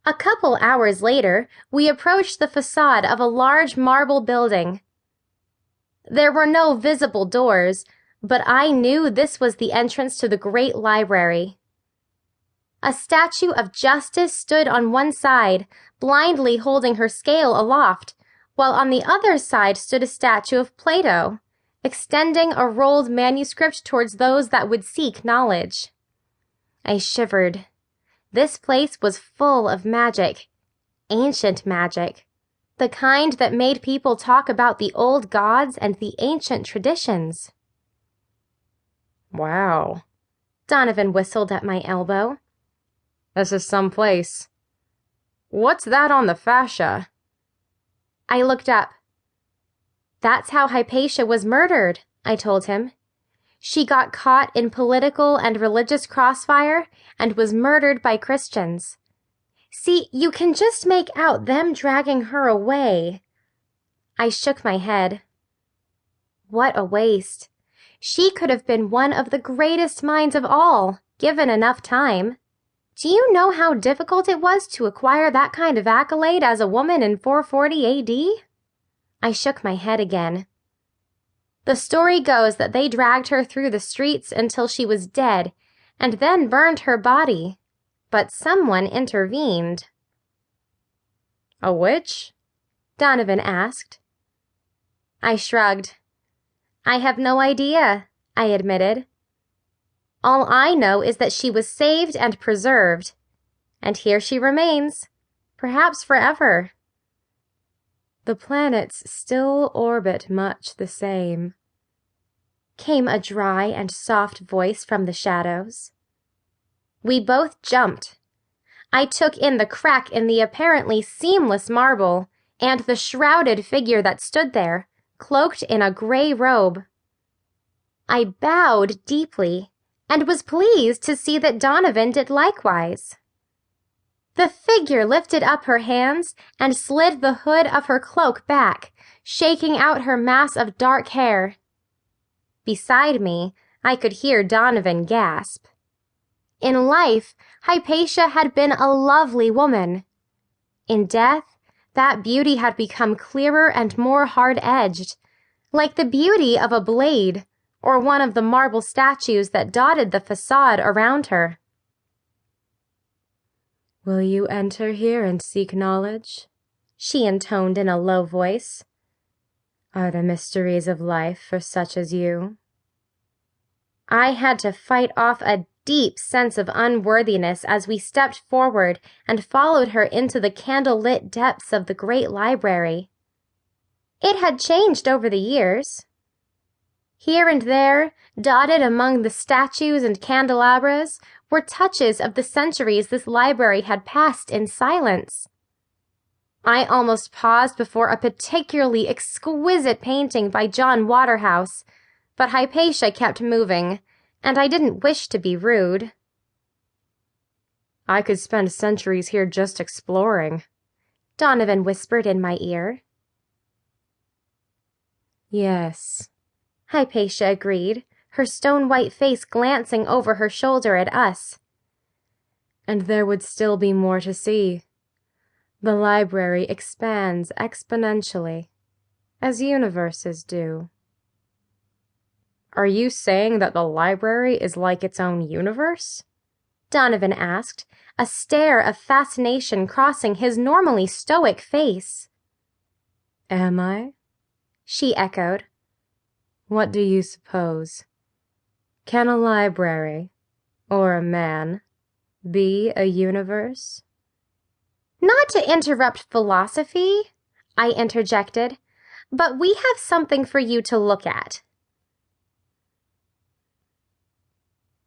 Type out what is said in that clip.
A couple hours later, we approached the facade of a large marble building. There were no visible doors, but I knew this was the entrance to the great library. A statue of Justice stood on one side, blindly holding her scale aloft, while on the other side stood a statue of Plato, extending a rolled manuscript towards those that would seek knowledge. I shivered. This place was full of magic, ancient magic, the kind that made people talk about the old gods and the ancient traditions. Wow, Donovan whistled at my elbow. This is some place. What's that on the fascia? I looked up. That's how Hypatia was murdered, I told him. She got caught in political and religious crossfire and was murdered by Christians. See, you can just make out them dragging her away. I shook my head. What a waste. She could have been one of the greatest minds of all, given enough time. Do you know how difficult it was to acquire that kind of accolade as a woman in 440 AD? I shook my head again. The story goes that they dragged her through the streets until she was dead, and then burned her body. But someone intervened. A witch? Donovan asked. I shrugged. I have no idea, I admitted. All I know is that she was saved and preserved, and here she remains, perhaps forever. The planets still orbit much the same, came a dry and soft voice from the shadows. We both jumped. I took in the crack in the apparently seamless marble and the shrouded figure that stood there, cloaked in a gray robe. I bowed deeply and was pleased to see that Donovan did likewise. The figure lifted up her hands and slid the hood of her cloak back, shaking out her mass of dark hair. Beside me, I could hear Donovan gasp. In life, Hypatia had been a lovely woman. In death, that beauty had become clearer and more hard-edged, like the beauty of a blade or one of the marble statues that dotted the facade around her. Will you enter here and seek knowledge? She intoned in a low voice. Are the mysteries of life for such as you? I had to fight off a deep sense of unworthiness as we stepped forward and followed her into the candle-lit depths of the great library. It had changed over the years. Here and there, dotted among the statues and candelabras, were touches of the centuries this library had passed in silence. I almost paused before a particularly exquisite painting by John Waterhouse, but Hypatia kept moving, and I didn't wish to be rude. I could spend centuries here just exploring, Donovan whispered in my ear. Yes, Hypatia agreed, her stone-white face glancing over her shoulder at us. And there would still be more to see. The library expands exponentially, as universes do. Are you saying that the library is like its own universe? Donovan asked, a stare of fascination crossing his normally stoic face. Am I? She echoed. What do you suppose? Can a library, or a man, be a universe? Not to interrupt philosophy, I interjected, but we have something for you to look at.